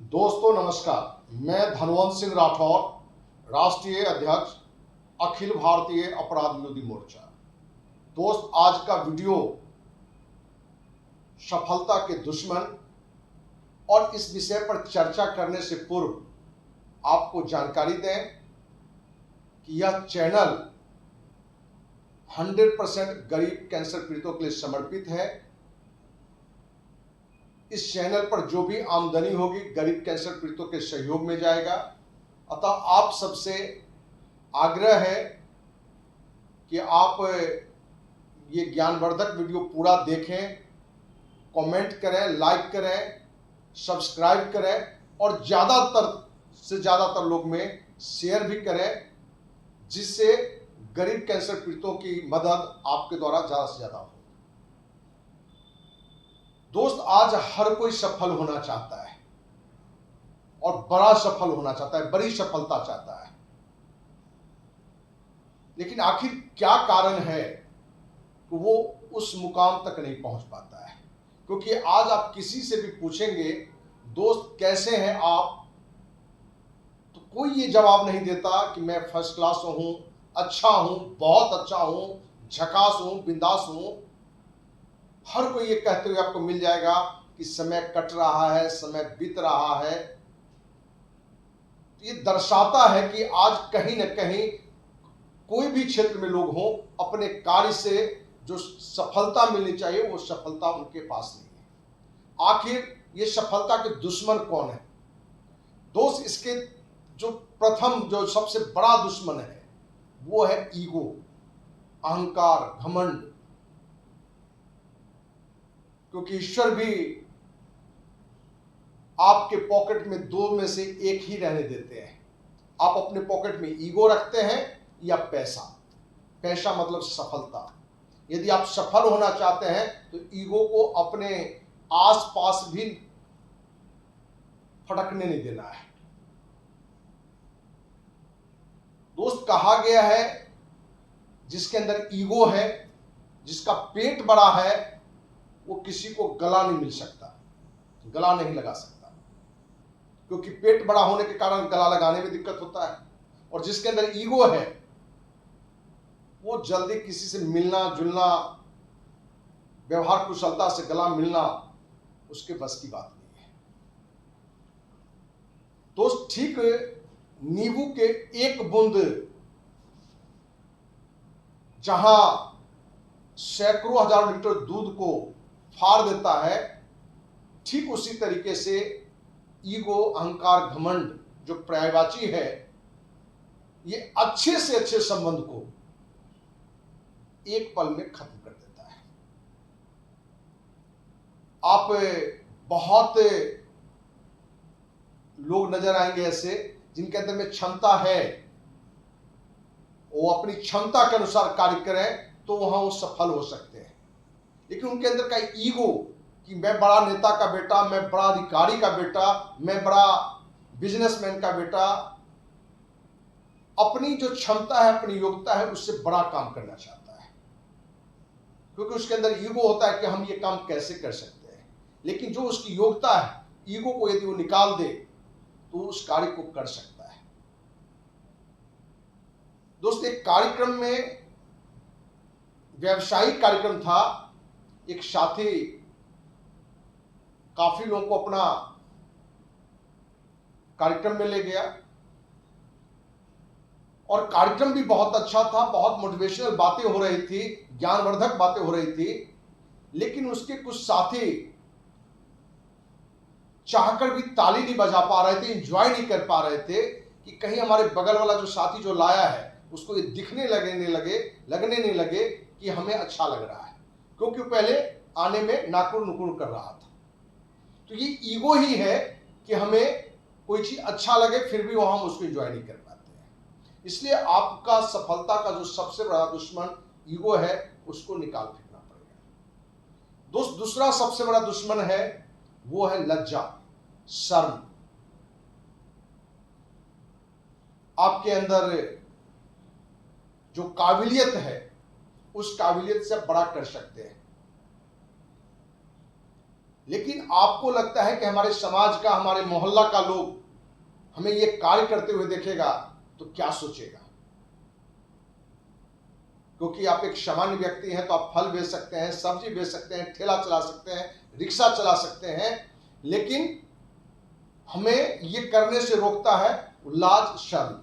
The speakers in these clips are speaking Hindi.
दोस्तों नमस्कार, मैं धनवंत सिंह राठौर, राष्ट्रीय अध्यक्ष अखिल भारतीय अपराध विरोधी मोर्चा। दोस्त, आज का वीडियो सफलता के दुश्मन और इस विषय पर चर्चा करने से पूर्व आपको जानकारी दें कि यह चैनल 100% गरीब कैंसर पीड़ितों के लिए समर्पित है। इस चैनल पर जो भी आमदनी होगी गरीब कैंसर पीड़ितों के सहयोग में जाएगा। अतः आप सबसे आग्रह है कि आप ये ज्ञानवर्धक वीडियो पूरा देखें, कमेंट करें, लाइक करें, सब्सक्राइब करें और ज़्यादातर से ज़्यादातर लोग में शेयर भी करें, जिससे गरीब कैंसर पीड़ितों की मदद आपके द्वारा ज़्यादा से ज़्यादा हो। दोस्त, आज हर कोई सफल होना चाहता है और बड़ा सफल होना चाहता है, बड़ी सफलता चाहता है, लेकिन आखिर क्या कारण है कि वो उस मुकाम तक नहीं पहुंच पाता है? क्योंकि आज आप किसी से भी पूछेंगे, दोस्त कैसे हैं आप, तो कोई ये जवाब नहीं देता कि मैं फर्स्ट क्लास हूं, अच्छा हूं, बहुत अच्छा हूं, झकास हूं, बिंदास हूं। हर कोई ये कहते हुए आपको मिल जाएगा कि समय कट रहा है, समय बीत रहा है। तो ये दर्शाता है कि आज कहीं न कहीं कोई भी क्षेत्र में लोग हों, अपने कार्य से जो सफलता मिलनी चाहिए वो सफलता उनके पास नहीं है। आखिर ये सफलता के दुश्मन कौन है? दोस्त, इसके जो प्रथम जो सबसे बड़ा दुश्मन है वो है ईगो, अहंकार, घमंड। क्योंकि ईश्वर भी आपके पॉकेट में दो में से एक ही रहने देते हैं। आप अपने पॉकेट में ईगो रखते हैं या पैसा। पैसा मतलब सफलता। यदि आप सफल होना चाहते हैं तो ईगो को अपने आसपास भी फटकने नहीं देना है। दोस्त, कहा गया है जिसके अंदर ईगो है, जिसका पेट बड़ा है, वो किसी को गला नहीं मिल सकता, गला नहीं लगा सकता, क्योंकि पेट बड़ा होने के कारण गला लगाने में दिक्कत होता है। और जिसके अंदर ईगो है वो जल्दी किसी से मिलना जुलना, व्यवहार कुशलता से गला मिलना उसके बस की बात नहीं है। तो ठीक नींबू के एक बूंद जहां सैकड़ों हजार लीटर दूध को फाड़ देता है, ठीक उसी तरीके से ईगो, अहंकार, घमंड जो पर्यायवाची है, ये अच्छे से अच्छे संबंध को एक पल में खत्म कर देता है। आप बहुत लोग नजर आएंगे ऐसे जिनके अंदर में क्षमता है, वो अपनी क्षमता के अनुसार कार्य करें तो वहां वो सफल हो सकते हैं। लेकिन उनके अंदर का ईगो कि मैं बड़ा नेता का बेटा, मैं बड़ा अधिकारी का बेटा, मैं बड़ा बिजनेसमैन का बेटा, अपनी जो क्षमता है, अपनी योग्यता है, उससे बड़ा काम करना चाहता है। क्योंकि उसके अंदर ईगो होता है कि हम ये काम कैसे कर सकते हैं। लेकिन जो उसकी योग्यता है, ईगो को यदि वो निकाल दे तो उस कार्य को कर सकता है। दोस्त, एक कार्यक्रम में, व्यावसायिक कार्यक्रम था, एक साथी काफी लोगों को अपना कार्यक्रम में ले गया और कार्यक्रम भी बहुत अच्छा था, बहुत मोटिवेशनल बातें हो रही थी, ज्ञानवर्धक बातें हो रही थी। लेकिन उसके कुछ साथी चाहकर भी ताली नहीं बजा पा रहे थे, एंजॉय नहीं कर पा रहे थे कि कहीं हमारे बगल वाला जो साथी जो लाया है उसको ये दिखने लगने नहीं लगे कि हमें अच्छा लग रहा है, क्योंकि पहले आने में नाकुर नुकुर कर रहा था। तो ये ईगो ही है कि हमें कोई चीज अच्छा लगे फिर भी वहां हम उसको एंजॉय नहीं कर पाते हैं। इसलिए आपका सफलता का जो सबसे बड़ा दुश्मन ईगो है, उसको निकाल फेंकना पड़ेगा। दोस्त, दूसरा सबसे बड़ा दुश्मन है वो है लज्जा, शर्म। आपके अंदर जो काबिलियत है उस काबिलियत से बड़ा कर सकते हैं, लेकिन आपको लगता है कि हमारे समाज का, हमारे मोहल्ला का लोग हमें ये कार्य करते हुए देखेगा तो क्या सोचेगा? क्योंकि आप एक सामान्य व्यक्ति हैं तो आप फल बेच सकते हैं, सब्जी बेच सकते हैं, ठेला चला सकते हैं, रिक्शा चला सकते हैं, लेकिन हमें ये करने से रोकता है लाज, शर्म।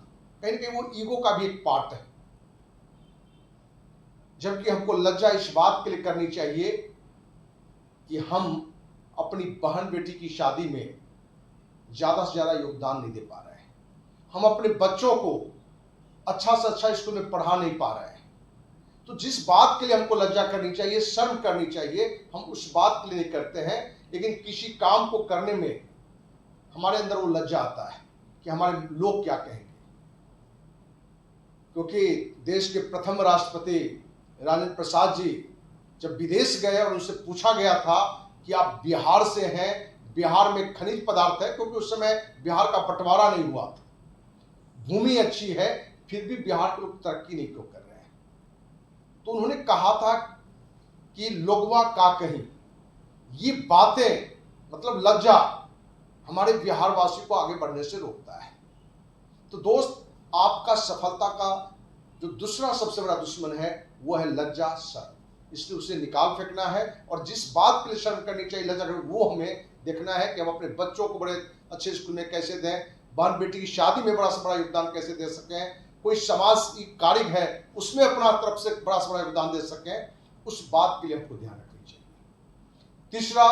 कहीं ना कहीं वो ईगो का भी एक पार्ट है। जबकि हमको लज्जा इस बात के लिए करनी चाहिए कि हम अपनी बहन बेटी की शादी में ज्यादा से ज्यादा योगदान नहीं दे पा रहे हैं, हम अपने बच्चों को अच्छा से अच्छा स्कूल में पढ़ा नहीं पा रहे हैं। तो जिस बात के लिए हमको लज्जा करनी चाहिए, शर्म करनी चाहिए, हम उस बात के लिए नहीं करते हैं। लेकिन किसी काम को करने में हमारे अंदर वो लज्जा आता है कि हमारे लोग क्या कहेंगे। क्योंकि देश के प्रथम राष्ट्रपति राजेंद्र प्रसाद जी जब विदेश गए और उनसे पूछा गया था कि आप बिहार से हैं, बिहार में खनिज पदार्थ है, क्योंकि उस समय बिहार का बंटवारा नहीं हुआ था, भूमि अच्छी है, फिर भी बिहार के लोग तरक्की नहीं क्यों कर रहे हैं। तो उन्होंने कहा था कि लोगवा का कहीं, ये बातें मतलब लज्जा हमारे बिहार वासियों को आगे बढ़ने से रोकता है। तो दोस्त, आपका सफलता का जो दूसरा सबसे बड़ा दुश्मन है वो है लज्जा, शर्म। इसलिए उसे निकाल फेंकना है। और जिस बात के लिए शर्म करनी चाहिए, लज्जा करनी, वो हमें देखना है कि हम अपने बच्चों को बड़े अच्छे स्कूल में कैसे दें, बहन बेटी की शादी में बड़ा से बड़ा योगदान कैसे दे सकें, कोई समाज की कार्य है उसमें अपना तरफ से बड़ा से बड़ा योगदान दे सकें, उस बात के लिए हमको ध्यान रखनी चाहिए। तीसरा,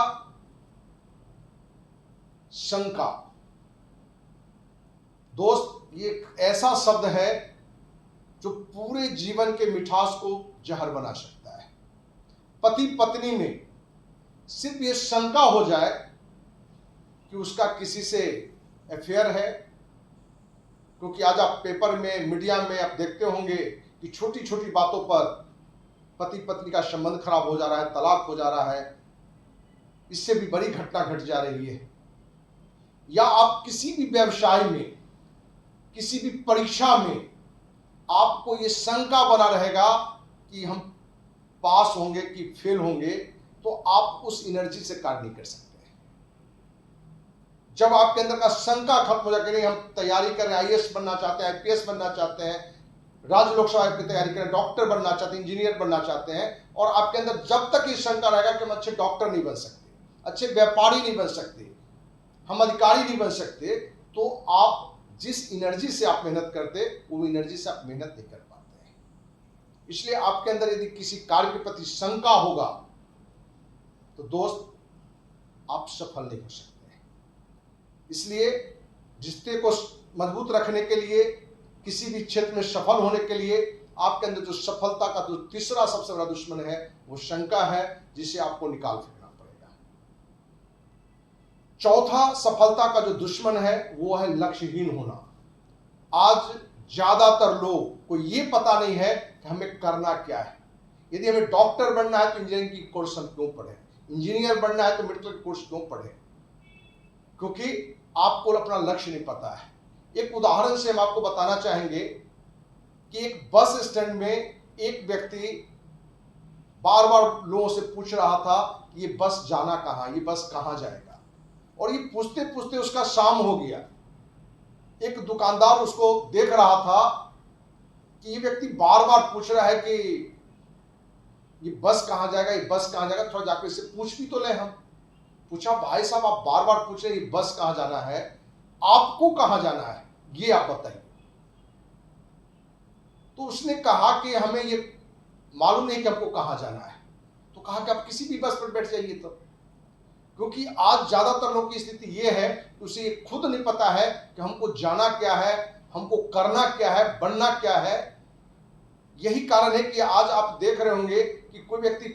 शंका। दोस्त, ये एक ऐसा शब्द है जो पूरे जीवन के मिठास को जहर बना सकता है। पति पत्नी में सिर्फ ये शंका हो जाए कि उसका किसी से अफेयर है, क्योंकि आज आप पेपर में, मीडिया में आप देखते होंगे कि छोटी छोटी बातों पर पति पत्नी का संबंध खराब हो जा रहा है, तलाक हो जा रहा है, इससे भी बड़ी घटना घट जा रही है। या आप किसी भी व्यवसाय में, किसी भी परीक्षा में आपको ये शंका बना रहेगा कि हम पास होंगे कि फेल होंगे, तो आप उस एनर्जी से कार्य नहीं कर सकते। जब आपके अंदर का शंका खत्म हो जाए कि नहीं, हम तैयारी कर रहे हैं, आईएएस बनना चाहते हैं, आईपीएस बनना चाहते हैं, राज्य लोकसभा की तैयारी करें, डॉक्टर बनना चाहते हैं, इंजीनियर बनना चाहते हैं, और आपके अंदर जब तक ये शंका रहेगा कि हम अच्छे डॉक्टर नहीं बन सकते, अच्छे व्यापारी नहीं बन सकते, हम अधिकारी नहीं बन सकते, तो आप जिस एनर्जी से आप मेहनत करते, वो एनर्जी से आप मेहनत नहीं कर पाते हैं। इसलिए आपके अंदर यदि किसी कार्य के प्रति शंका होगा तो दोस्त, आप सफल नहीं हो सकते। इसलिए रिश्ते को मजबूत रखने के लिए, किसी भी क्षेत्र में सफल होने के लिए, आपके अंदर जो सफलता का जो तीसरा सबसे बड़ा दुश्मन है वो शंका है, जिसे आपको निकाल फेंकना पड़ेगा। चौथा सफलता का जो दुश्मन है वो है लक्ष्यहीन होना। आज ज्यादातर लोग को ये पता नहीं है कि हमें करना क्या है। यदि हमें डॉक्टर बनना है तो इंजीनियरिंग की कोर्स हम क्यों पढ़े, इंजीनियर बनना है तो मेडिकल कोर्स क्यों पढ़े, क्योंकि आपको अपना लक्ष्य नहीं पता है। एक उदाहरण से हम आपको बताना चाहेंगे कि एक बस स्टैंड में एक व्यक्ति बार बार लोगों से पूछ रहा था कि ये बस जाना कहाँ, ये बस कहाँ जाएगा, और ये पूछते पूछते उसका शाम हो गया। एक दुकानदार उसको देख रहा था कि ये व्यक्ति बार बार पूछ रहा है कि ये बस कहाँ जाएगा, ये बस कहाँ जाएगा, थोड़ा जाकर इससे पूछ भी तो ले। हम पूछा, भाई साहब आप बार बार पूछ रहे हैं ये बस कहाँ जाना है, आपको कहाँ जाना है ये आप बताइए। तो उसने कहा कि हमें ये मालूम नहीं कि आपको कहाँ जाना है। तो कहा कि आप किसी भी बस पर बैठ जाइए। तो क्योंकि आज ज्यादातर लोगों की स्थिति ये है कि उसे खुद नहीं पता है कि हमको जाना क्या है, हमको करना क्या है, बनना क्या है। यही कारण है कि आज आप देख रहे होंगे कि कोई व्यक्ति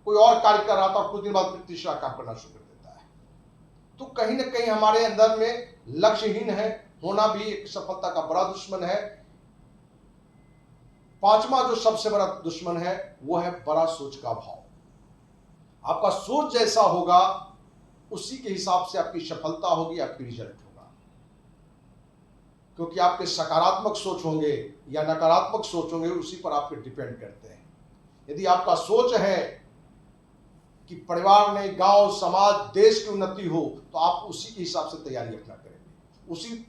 कोई और कार्य कर रहा था और कुछ दिन बाद फिर तीसरा काम करना शुरू कर देता है। तो कहीं ना कहीं हमारे अंदर में लक्ष्यहीन है होना भी एक सफलता का बड़ा दुश्मन है। पांचवा जो सबसे बड़ा दुश्मन है वो है बड़ा सोच का भाव। आपका सोच जैसा होगा उसी के हिसाब से आपकी सफलता होगी, आपकी रिजल्ट होगा। क्योंकि आपके सकारात्मक सोच होंगे या नकारात्मक सोच होंगे, उसी पर आपके डिपेंड करते हैं। यदि आपका सोच है कि परिवार में गांव, समाज, देश की उन्नति हो, तो आप उसी के हिसाब से तैयारी अपना करेंगे, उसी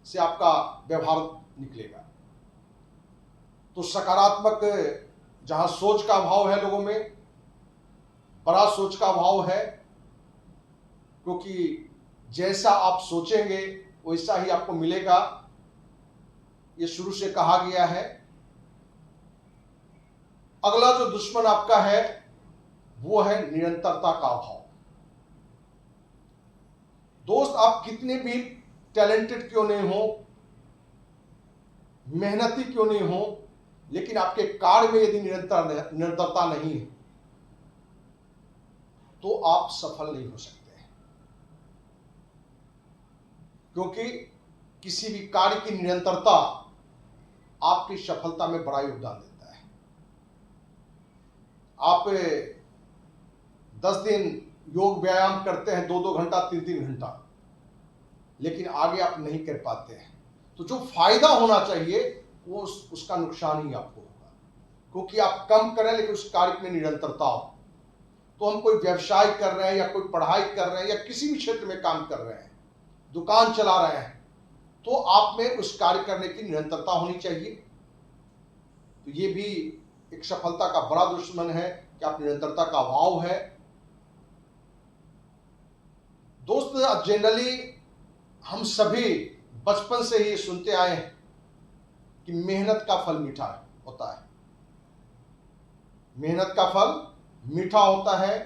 से आपका व्यवहार निकलेगा। तो सकारात्मक जहां सोच का अभाव है लोगों में, बड़ा सोच का अभाव है, क्योंकि जैसा आप सोचेंगे वैसा ही आपको मिलेगा, ये शुरू से कहा गया है। अगला जो दुश्मन आपका है वो है निरंतरता का अभाव। दोस्त, आप कितने भी टैलेंटेड क्यों नहीं हो, मेहनती क्यों नहीं हो, लेकिन आपके कार्य में यदि निरंतरता नहीं है तो आप सफल नहीं हो सकते, क्योंकि किसी भी कार्य की निरंतरता आपकी सफलता में बड़ा योगदान देता है। आप 10 दिन योग व्यायाम करते हैं, 2-2 घंटा, 3-3 घंटा, लेकिन आगे आप नहीं कर पाते हैं, तो जो फायदा होना चाहिए वो उसका नुकसान ही आपको होगा, क्योंकि आप कम करें लेकिन उस कार्य में निरंतरता हो। तो हम कोई व्यवसाय कर रहे हैं या कोई पढ़ाई कर रहे हैं या किसी भी क्षेत्र में काम कर रहे हैं, दुकान चला रहे हैं, तो आप में उस कार्य करने की निरंतरता होनी चाहिए। तो ये भी एक सफलता का बड़ा दुश्मन है कि आप निरंतरता का अभाव है। दोस्त, जनरली हम सभी बचपन से ही सुनते आए हैं कि मेहनत का फल मीठा होता है, मेहनत का फल मीठा होता है।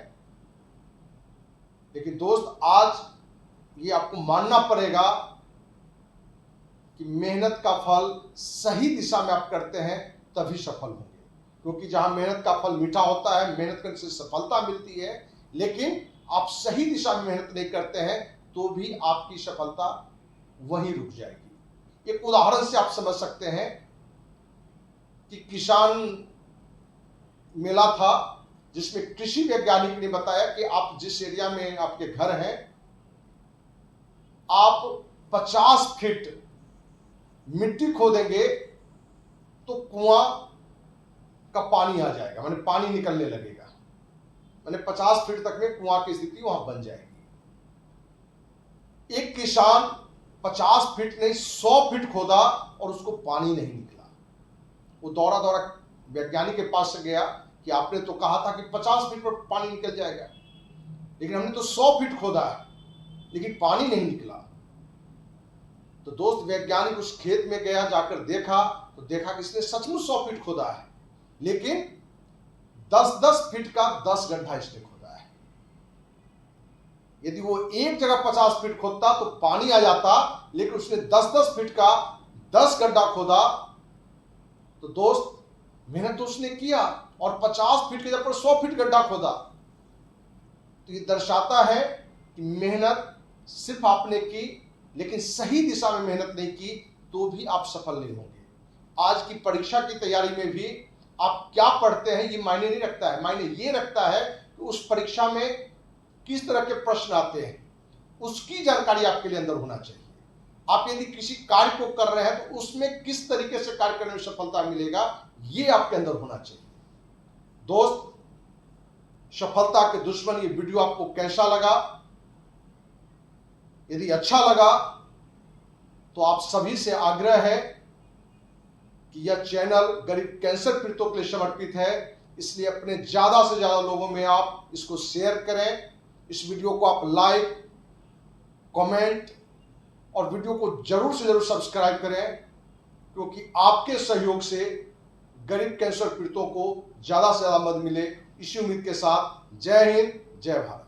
लेकिन दोस्त, आज ये आपको मानना पड़ेगा कि मेहनत का फल सही दिशा में आप करते हैं तभी सफल होंगे, क्योंकि जहां मेहनत का फल मीठा होता है, मेहनत करने से सफलता मिलती है, लेकिन आप सही दिशा में मेहनत नहीं करते हैं तो भी आपकी सफलता वहीं रुक जाएगी। एक उदाहरण से आप समझ सकते हैं कि किसान मेला था, जिसमें कृषि वैज्ञानिक ने बताया कि आप जिस एरिया में आपके घर हैं, आप 50 फीट मिट्टी खोदेंगे तो कुआं का पानी आ जाएगा, माने पानी निकलने लगेगा, माने 50 फीट तक में कुआं की स्थिति वहां बन जाएगी। एक किसान 50 फीट नहीं 100 फीट खोदा और उसको पानी नहीं निकला। वो दौड़ा दौड़ा वैज्ञानिक के पास से गया कि आपने तो कहा था कि 50 फीट पर पानी निकल जाएगा, लेकिन हमने तो 100 फीट खोदा है लेकिन पानी नहीं निकला। तो दोस्त, वैज्ञानिक उस खेत में गया, जाकर देखा तो देखा कि इसने सचमुच 100 फीट खोदा है, लेकिन 10-10 फीट का 10 गड्ढा इसने खोदा है। यदि वो एक जगह 50 फीट खोदता तो पानी आ जाता, लेकिन उसने 10-10 फीट का 10 गड्ढा खोदा। तो दोस्त, मेहनत तो उसने किया और 50 फीट की जगह पर 100 फीट गड्ढा खोदा। तो ये दर्शाता है कि मेहनत सिर्फ आपने की, लेकिन सही दिशा में मेहनत नहीं की तो भी आप सफल नहीं होंगे। आज की परीक्षा की तैयारी में भी आप क्या पढ़ते हैं ये मायने नहीं रखता है, मायने ये रखता है कि उस परीक्षा में किस तरह के प्रश्न आते हैं, उसकी जानकारी आपके लिए अंदर होना चाहिए। आप यदि किसी कार्य को कर रहे हैं तो उसमें किस तरीके से कार्य करने में सफलता मिलेगा, ये आपके अंदर होना चाहिए। दोस्त, सफलता के दुश्मन, ये वीडियो आपको कैसा लगा? यदि अच्छा लगा तो आप सभी से आग्रह है कि यह चैनल गरीब कैंसर पीड़ितों के लिए समर्पित है, इसलिए अपने ज्यादा से ज्यादा लोगों में आप इसको शेयर करें। इस वीडियो को आप लाइक, कमेंट और वीडियो को जरूर से जरूर सब्सक्राइब करें, क्योंकि आपके सहयोग से गरीब कैंसर पीड़ितों को ज्यादा से ज्यादा मदद मिले। इसी उम्मीद के साथ जय हिंद, जय भारत।